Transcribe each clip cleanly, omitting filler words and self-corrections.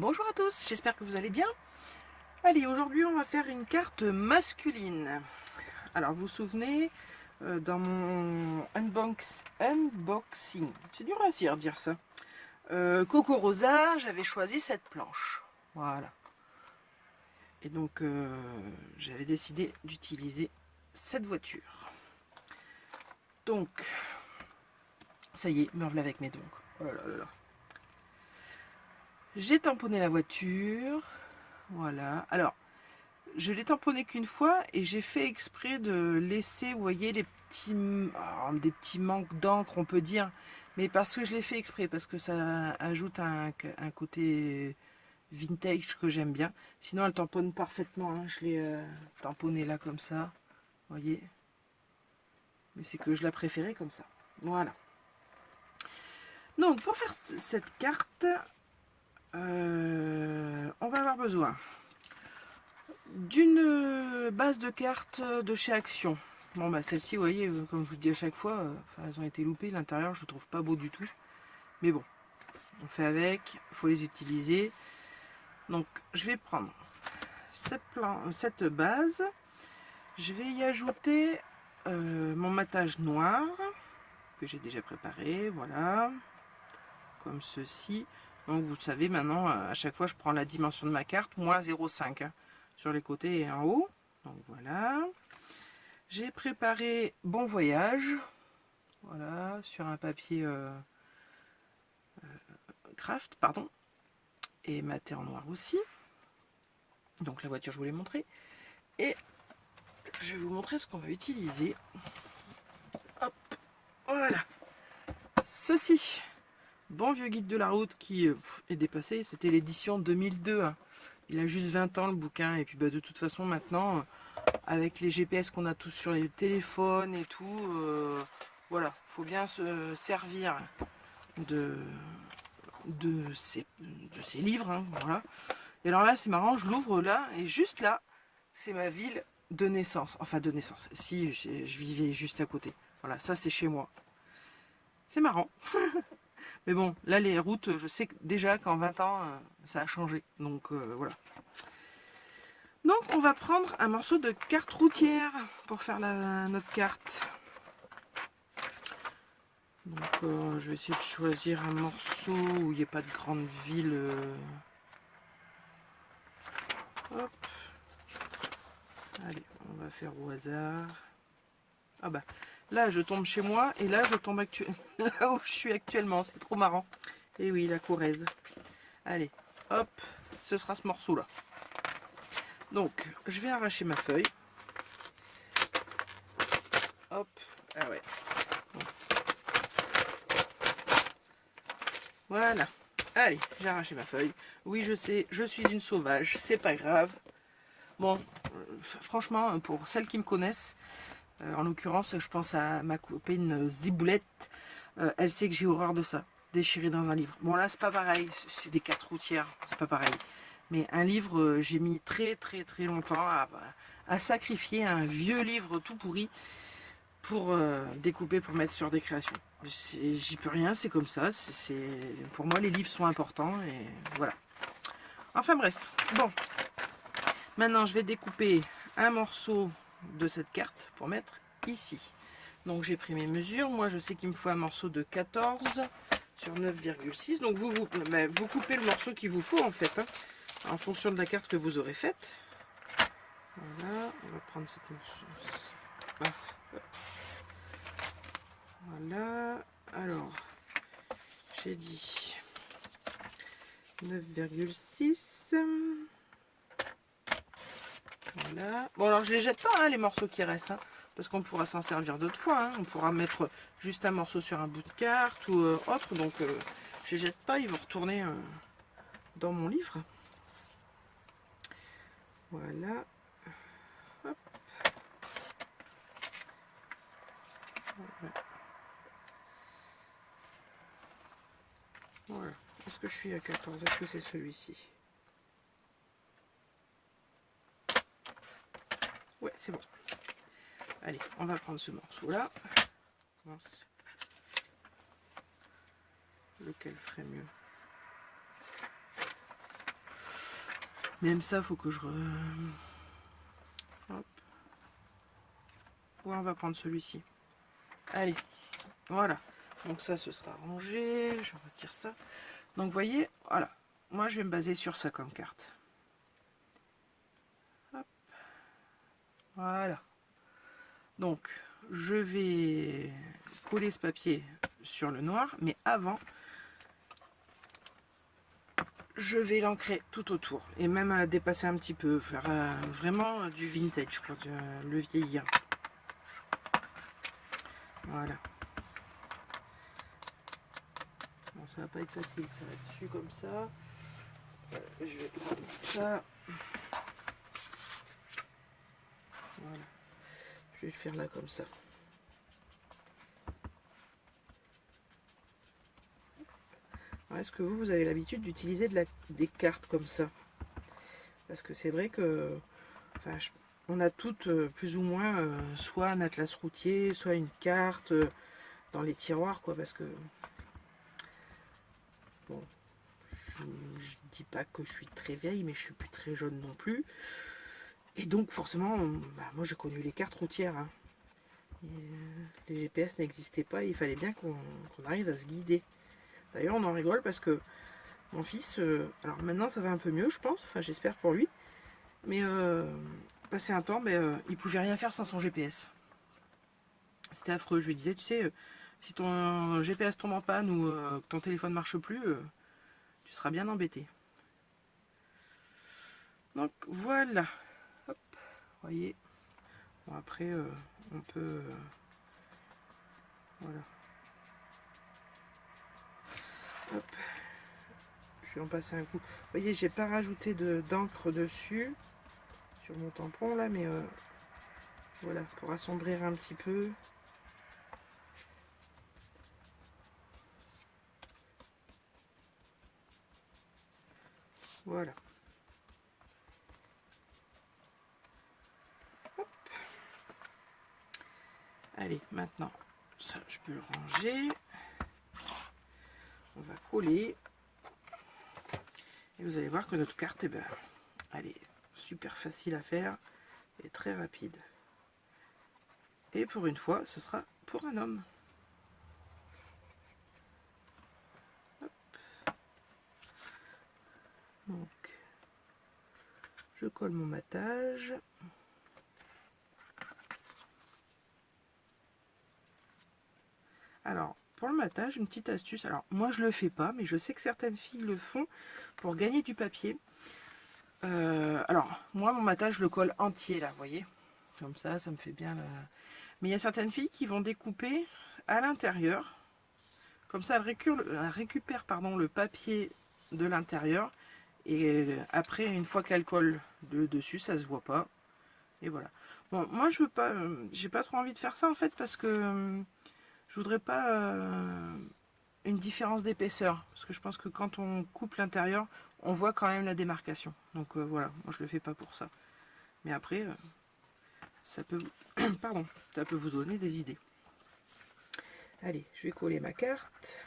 Bonjour à tous, j'espère que vous allez bien. Allez, aujourd'hui on va faire une carte masculine. Alors vous vous souvenez, dans mon unboxing, c'est dur à dire ça, Coco Rosa, j'avais choisi cette planche. Voilà. Et donc j'avais décidé d'utiliser cette voiture. Donc, ça y est, me revoilà avec mes donc. Oh là là là là. J'ai tamponné la voiture. Voilà. Alors, je l'ai tamponné qu'une fois et j'ai fait exprès de laisser, vous voyez, des petits manques d'encre, on peut dire. Mais parce que je l'ai fait exprès, parce que ça ajoute un côté vintage que j'aime bien. Sinon, elle tamponne parfaitement. Hein. Je l'ai tamponnée là comme ça. Vous voyez. Mais c'est que je la préférais comme ça. Voilà. Donc, pour faire cette carte, on va avoir besoin d'une base de cartes de chez Action. Bon bah celle-ci, vous voyez, comme je vous dis à chaque fois, elles ont été loupées. L'intérieur, je ne trouve pas beau du tout. Mais bon, on fait avec, il faut les utiliser. Donc je vais prendre cette base. Je vais y ajouter mon matage noir que j'ai déjà préparé, voilà, comme ceci. Donc vous savez maintenant, à chaque fois je prends la dimension de ma carte, moins 0,5 hein, sur les côtés et en haut. Donc voilà. J'ai préparé Bon Voyage, voilà, sur un papier craft, pardon, et maté en noir aussi. Donc la voiture, je vous l'ai montré. Et je vais vous montrer ce qu'on va utiliser. Hop, voilà. Ceci, bon vieux guide de la route qui est dépassé, c'était l'édition 2002. Hein. Il a juste 20 ans le bouquin, et puis bah, de toute façon maintenant, avec les GPS qu'on a tous sur les téléphones et tout, voilà, faut bien se servir de ces livres, hein, voilà. Et alors là, c'est marrant, je l'ouvre là, et juste là, c'est ma ville de naissance. Enfin, de naissance, si je vivais juste à côté. Voilà, ça c'est chez moi. C'est marrant. Mais bon, là, les routes, je sais que déjà qu'en 20 ans, ça a changé. Donc, voilà. Donc, on va prendre un morceau de carte routière pour faire notre carte. Donc, je vais essayer de choisir un morceau où il n'y ait pas de grande ville. Hop. Allez, on va faire au hasard. Ah bah, là, je tombe chez moi et là, je tombe là où je suis actuellement. C'est trop marrant. Et oui, la Corrèze. Allez, hop, ce sera ce morceau-là. Donc, je vais arracher ma feuille. Hop, ah ouais. Voilà. Allez, j'ai arraché ma feuille. Oui, je sais, je suis une sauvage, c'est pas grave. Bon, franchement, pour celles qui me connaissent, en l'occurrence, je pense à ma copine Ziboulette, elle sait que j'ai horreur de ça, déchirer dans un livre. Bon là, c'est pas pareil, c'est des cartes routières, c'est pas pareil. Mais un livre, j'ai mis très longtemps à sacrifier un vieux livre tout pourri pour découper, pour mettre sur des créations. J'y peux rien, c'est comme ça. Pour moi, les livres sont importants et voilà. Enfin bref, bon. Maintenant, je vais découper un morceau de cette carte pour mettre ici. Donc j'ai pris mes mesures. Moi, je sais qu'il me faut un morceau de 14 sur 9,6. Donc vous coupez le morceau qu'il vous faut en fait, hein, en fonction de la carte que vous aurez faite. Voilà, on va prendre cette morceau. Mince. Voilà, alors, j'ai dit 9,6. Voilà. Bon, alors je les jette pas, hein, les morceaux qui restent, hein, parce qu'on pourra s'en servir d'autres fois. Hein. On pourra mettre juste un morceau sur un bout de carte ou autre. Donc, je les jette pas, ils vont retourner dans mon livre. Voilà. Hop. Voilà. Voilà. Est-ce que je suis à 14? Est-ce que c'est celui-ci? Ouais, c'est bon. Allez, on va prendre ce morceau-là. Mince. Lequel ferait mieux? Même ça, faut que je... Hop. Ouais, on va prendre celui-ci. Allez, voilà. Donc ça, ce sera rangé. Je retire ça. Donc, vous voyez, voilà. Moi, je vais me baser sur ça comme carte. Hop. Voilà. Donc, je vais coller ce papier sur le noir. Mais avant, je vais l'ancrer tout autour. Et même à dépasser un petit peu. Faire vraiment du vintage, quoi. Le vieillir. Voilà. Bon, ça va pas être facile, ça va dessus comme ça. Je vais prendre ça. Voilà. Je vais le faire là comme ça. Est-ce que vous avez l'habitude d'utiliser des cartes comme ça? Parce que c'est vrai que enfin, on a toutes plus ou moins soit un atlas routier, soit une carte dans les tiroirs, quoi. Parce que bon, je dis pas que je suis très vieille, mais je suis plus très jeune non plus. Et donc forcément, moi j'ai connu les cartes routières. Hein. Les GPS n'existaient pas, il fallait bien qu'on arrive à se guider. D'ailleurs, on en rigole parce que mon fils, alors maintenant ça va un peu mieux, je pense, enfin j'espère pour lui, mais passé un temps, il pouvait rien faire sans son GPS. C'était affreux. Je lui disais, tu sais, si ton GPS tombe en panne ou que ton téléphone marche plus, tu seras bien embêté. Donc voilà. Hop, vous voyez. Bon, après, on peut. Voilà. Hop. Je vais en passer un coup. Vous voyez, j'ai pas rajouté d'encre dessus sur mon tampon là, mais voilà, pour assombrir un petit peu. Voilà. Hop. Allez, maintenant, ça, je peux le ranger. On va coller. Et vous allez voir que notre carte, elle est super facile à faire et très rapide. Et pour une fois, ce sera pour un homme. Hop. Donc, je colle mon matage. Alors, pour le matage, une petite astuce. Alors, moi, je le fais pas, mais je sais que certaines filles le font pour gagner du papier. Alors, moi, mon matage, je le colle entier, là, vous voyez. Comme ça me fait bien... Mais il y a certaines filles qui vont découper à l'intérieur. Comme ça, elles récupèrent le papier de l'intérieur. Et après, une fois qu'elle colle dessus, ça se voit pas. Et voilà. Bon, moi, je veux pas... j'ai pas trop envie de faire ça, en fait, parce que... je voudrais pas une différence d'épaisseur, parce que je pense que quand on coupe l'intérieur, on voit quand même la démarcation. Donc voilà, moi je le fais pas pour ça. Mais après, ça peut, pardon, ça peut vous donner des idées. Allez, je vais coller ma carte.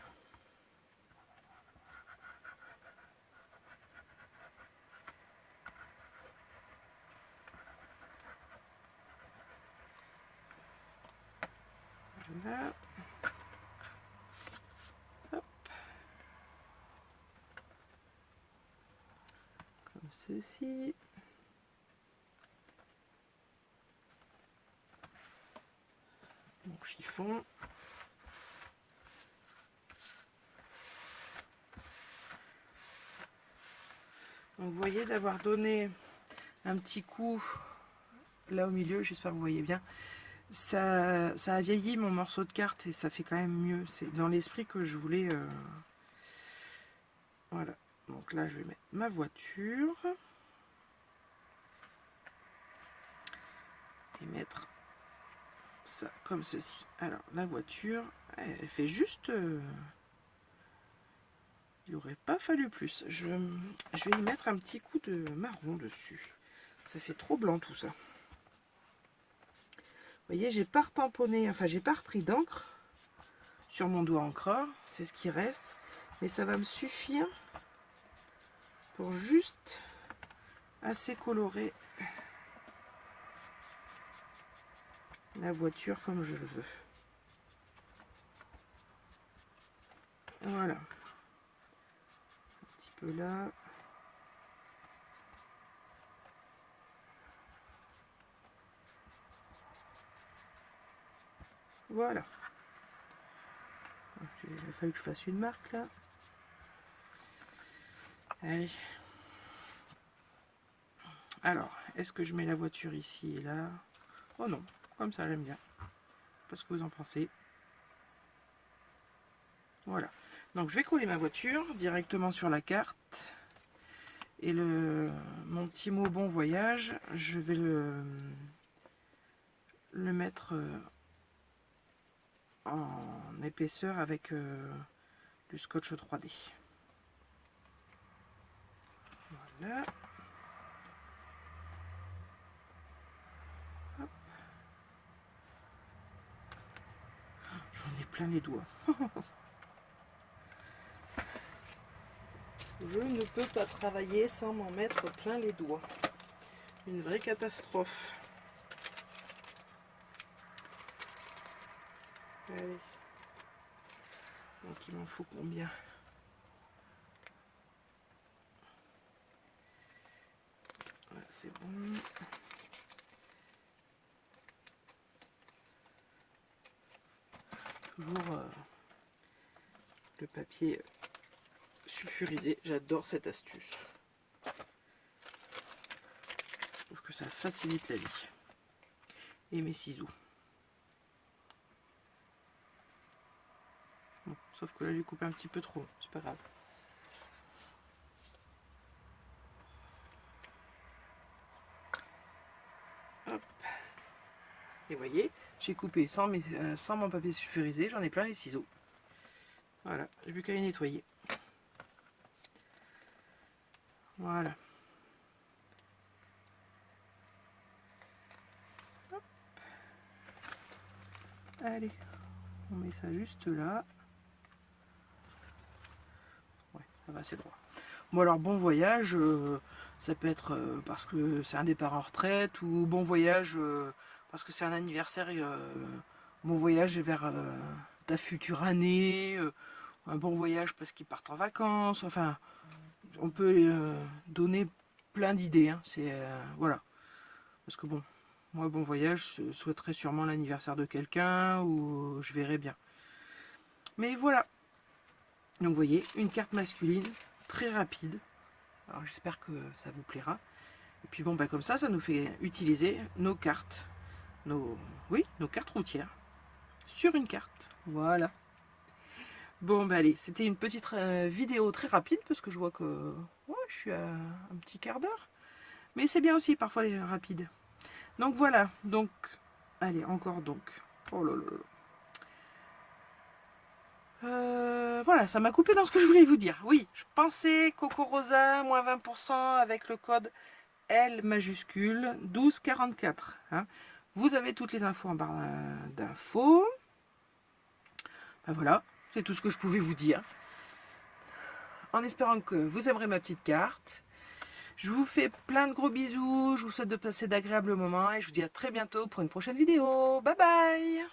Voilà. Hop. Comme ceci. Mon chiffon. Donc vous voyez, d'avoir donné un petit coup là au milieu, j'espère que vous voyez bien, ça a vieilli mon morceau de carte et ça fait quand même mieux. C'est dans l'esprit que je voulais... Voilà, donc là je vais mettre ma voiture et mettre ça comme ceci. Alors la voiture, elle fait juste... il n'aurait pas fallu plus. Je vais y mettre un petit coup de marron dessus. Ça fait trop blanc tout ça. Vous voyez, j'ai pas retamponné, enfin j'ai pas repris d'encre sur mon doigt encreur, c'est ce qui reste, mais ça va me suffire pour juste assez colorer la voiture comme je le veux. Voilà. Un petit peu là. Voilà. Il a fallu que je fasse une marque là. Allez. Alors, est-ce que je mets la voiture ici et là? Oh non, comme ça j'aime bien. Parce que vous en pensez. Voilà. Donc je vais coller ma voiture directement sur la carte. Et mon petit mot bon voyage, je vais le mettre en épaisseur avec du scotch 3D. Voilà. J'en ai plein les doigts. Je ne peux pas travailler sans m'en mettre plein les doigts. Une vraie catastrophe. Allez. Donc il m'en faut combien? Voilà, c'est bon. Toujours le papier sulfurisé. J'adore cette astuce. Je trouve que ça facilite la vie. Et mes ciseaux. Bon, sauf que là j'ai coupé un petit peu trop. C'est pas grave. Hop. Et vous voyez, j'ai coupé sans mon papier sulfurisé. J'en ai plein les ciseaux. Voilà, j'ai plus qu'à les nettoyer. Voilà. Hop. Allez, on met ça juste là. Ouais, ça va, c'est droit. Bon alors, bon voyage, ça peut être parce que c'est un départ en retraite, ou bon voyage parce que c'est un anniversaire, bon voyage vers ta future année, un bon voyage parce qu'ils partent en vacances, enfin, on peut donner plein d'idées, hein. C'est voilà, parce que bon, moi bon voyage, je souhaiterais sûrement l'anniversaire de quelqu'un, ou je verrai bien. Mais voilà, donc vous voyez, une carte masculine, très rapide. Alors j'espère que ça vous plaira. Et puis bon, bah comme ça nous fait utiliser nos cartes, nos cartes routières sur une carte. Voilà. Bon, bah allez, c'était une petite vidéo très rapide parce que je vois que ouais, je suis à un petit quart d'heure. Mais c'est bien aussi parfois les rapides. Donc voilà, donc allez, encore donc. Oh là là. Voilà, ça m'a coupé dans ce que je voulais vous dire. Oui, je pensais Coco Rosa, moins 20% avec le code L majuscule 1244. Hein. Vous avez toutes les infos en barre d'infos. Ben voilà, c'est tout ce que je pouvais vous dire. En espérant que vous aimerez ma petite carte. Je vous fais plein de gros bisous. Je vous souhaite de passer d'agréables moments. Et je vous dis à très bientôt pour une prochaine vidéo. Bye bye!